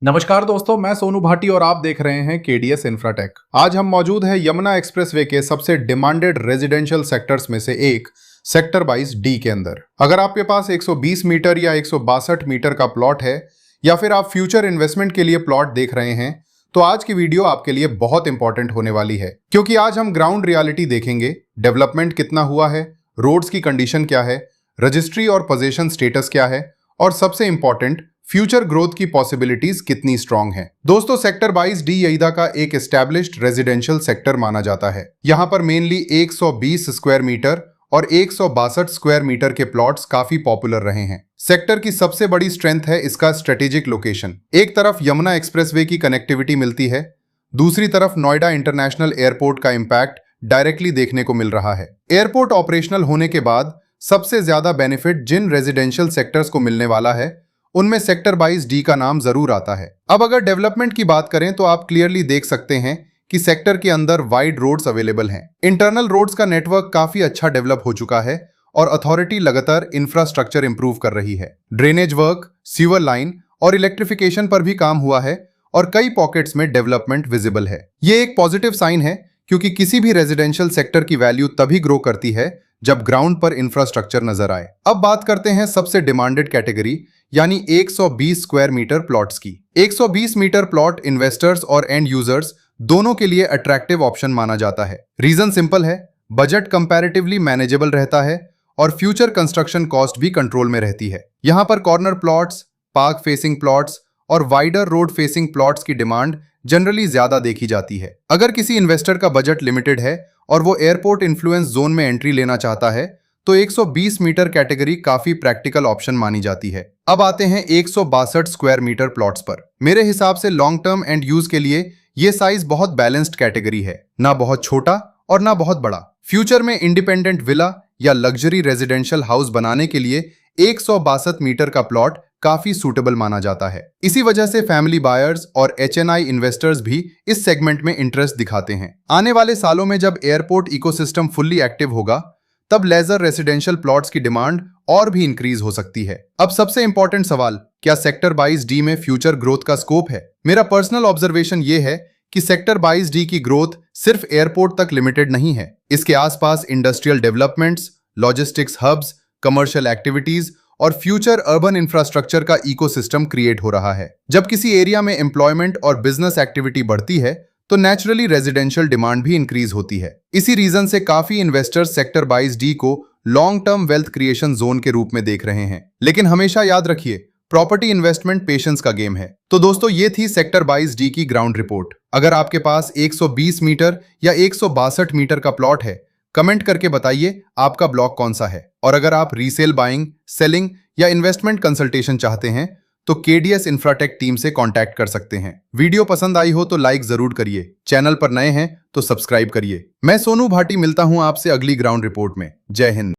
नमस्कार दोस्तों, मैं सोनू भाटी और आप देख रहे हैं केडीएस इंफ्राटेक। आज हम मौजूद हैं यमुना एक्सप्रेसवे के सबसे डिमांडेड रेजिडेंशियल सेक्टर्स में से एक सेक्टर 22 डी के अंदर। अगर आपके पास 120 मीटर या 162 मीटर का प्लॉट है या फिर आप फ्यूचर इन्वेस्टमेंट के लिए प्लॉट देख रहे हैं तो आज की वीडियो आपके लिए बहुत इंपॉर्टेंट होने वाली है, क्योंकि आज हम ग्राउंड रियलिटी देखेंगे। डेवलपमेंट कितना हुआ है, रोड्स की कंडीशन क्या है, रजिस्ट्री और पोजीशन स्टेटस क्या है, और सबसे इंपॉर्टेंट फ्यूचर ग्रोथ की पॉसिबिलिटीज कितनी स्ट्रांग हैं। दोस्तों, सेक्टर 22 डी यईदा का एक एस्टैब्लिश्ड रेजिडेंशियल सेक्टर माना जाता है। यहाँ पर मेनली 120 स्क्वायर मीटर और 162 स्क्वायर मीटर के प्लॉट्स काफी पॉपुलर रहे हैं। सेक्टर की सबसे बड़ी स्ट्रेंथ है इसका स्ट्रेटेजिक लोकेशन। एक तरफ यमुना एक्सप्रेसवे की कनेक्टिविटी मिलती है, दूसरी तरफ नोएडा इंटरनेशनल एयरपोर्ट का इम्पैक्ट डायरेक्टली देखने को मिल रहा है। एयरपोर्ट ऑपरेशनल होने के बाद सबसे ज्यादा बेनिफिट जिन रेजिडेंशियल सेक्टर्स को मिलने वाला है उनमें सेक्टर 22 डी का नाम जरूर आता है। अब अगर डेवलपमेंट की बात करें तो आप क्लियरली देख सकते हैं कि सेक्टर के अंदर वाइड रोड्स अवेलेबल हैं। इंटरनल रोड्स का नेटवर्क काफी अच्छा डेवलप हो चुका है और अथॉरिटी लगातार इंफ्रास्ट्रक्चर इंप्रूव कर रही है। ड्रेनेज वर्क, सीवर लाइन और इलेक्ट्रिफिकेशन पर भी काम हुआ है और कई पॉकेट्स में डेवलपमेंट विजिबल है। ये एक पॉजिटिव साइन है, क्योंकि किसी भी रेजिडेंशियल सेक्टर की वैल्यू तभी ग्रो करती है जब ग्राउंड पर इंफ्रास्ट्रक्चर नजर आए। अब बात करते हैं सबसे डिमांडेड कैटेगरी यानी 120 स्क्वायर मीटर प्लॉट्स की। 120 मीटर प्लॉट इन्वेस्टर्स और एंड यूजर्स दोनों के लिए अट्रैक्टिव ऑप्शन माना जाता है। रीजन सिंपल है, बजट कंपैरेटिवली मैनेजेबल रहता है और फ्यूचर कंस्ट्रक्शन कॉस्ट भी कंट्रोल में रहती है। यहाँ पर corner plots, park facing plots और वाइडर रोड फेसिंग प्लॉट्स की डिमांड जनरली ज्यादा देखी जाती है। अगर किसी इन्वेस्टर का बजट लिमिटेड है और वो एयरपोर्ट इन्फ्लुएंस जोन में एंट्री लेना चाहता है तो 120 मीटर कैटेगरी काफी प्रैक्टिकल ऑप्शन मानी जाती है। अब आते हैं 162 स्क्वायर मीटर प्लॉट्स पर। मेरे हिसाब से लॉन्ग टर्म एंड यूज के लिए ये साइज बहुत बैलेंस्ड कैटेगरी है, ना बहुत छोटा और ना बहुत बड़ा। फ्यूचर में इंडिपेंडेंट विला या लग्जरी रेजिडेंशियल हाउस बनाने के लिए 162 मीटर का प्लॉट काफी सूटेबल माना जाता है। इसी वजह से फैमिली बायर्स और एचएनआई इन्वेस्टर्स भी इस सेगमेंट में इंटरेस्ट दिखाते हैं। आने वाले सालों में जब एयरपोर्ट इकोसिस्टम फुल्ली एक्टिव होगा तब लेजर रेजिडेंशियल प्लॉट्स की डिमांड और भी इंक्रीज हो सकती है। अब सबसे इंपॉर्टेंट सवाल, क्या सेक्टर 22 डी में फ्यूचर ग्रोथ का स्कोप है? मेरा पर्सनल ऑब्जर्वेशन ये है कि सेक्टर 22 डी की ग्रोथ सिर्फ एयरपोर्ट तक लिमिटेड नहीं है। इसके आसपास industrial developments, logistics hubs, commercial activities और फ्यूचर अर्बन इंफ्रास्ट्रक्चर का इकोसिस्टम क्रिएट हो रहा है। जब किसी एरिया में एम्प्लॉयमेंट और बिजनेस एक्टिविटी बढ़ती है तो नेचुरली रेजिडेंशियल डिमांड भी इंक्रीज होती है। इसी रीजन से काफी इन्वेस्टर्स सेक्टर 22 डी को long term wealth creation zone के रूप में देख रहे हैं। लेकिन हमेशा याद रखिए, प्रॉपर्टी इन्वेस्टमेंट पेशेंस का गेम है। तो दोस्तों, ये थी सेक्टर 22 डी की ग्राउंड रिपोर्ट। अगर आपके पास 120 मीटर या 162 मीटर का प्लॉट है, कमेंट करके बताइए आपका ब्लॉक कौन सा है। और अगर आप रीसेल बाइंग, सेलिंग या इन्वेस्टमेंट कंसल्टेशन चाहते हैं तो केडीएस इंफ्राटेक टीम से कांटेक्ट कर सकते हैं। वीडियो पसंद आई हो तो लाइक जरूर करिए, चैनल पर नए हैं तो सब्सक्राइब करिए। मैं सोनू भाटी मिलता हूं आपसे अगली ग्राउंड रिपोर्ट में। जय हिंद।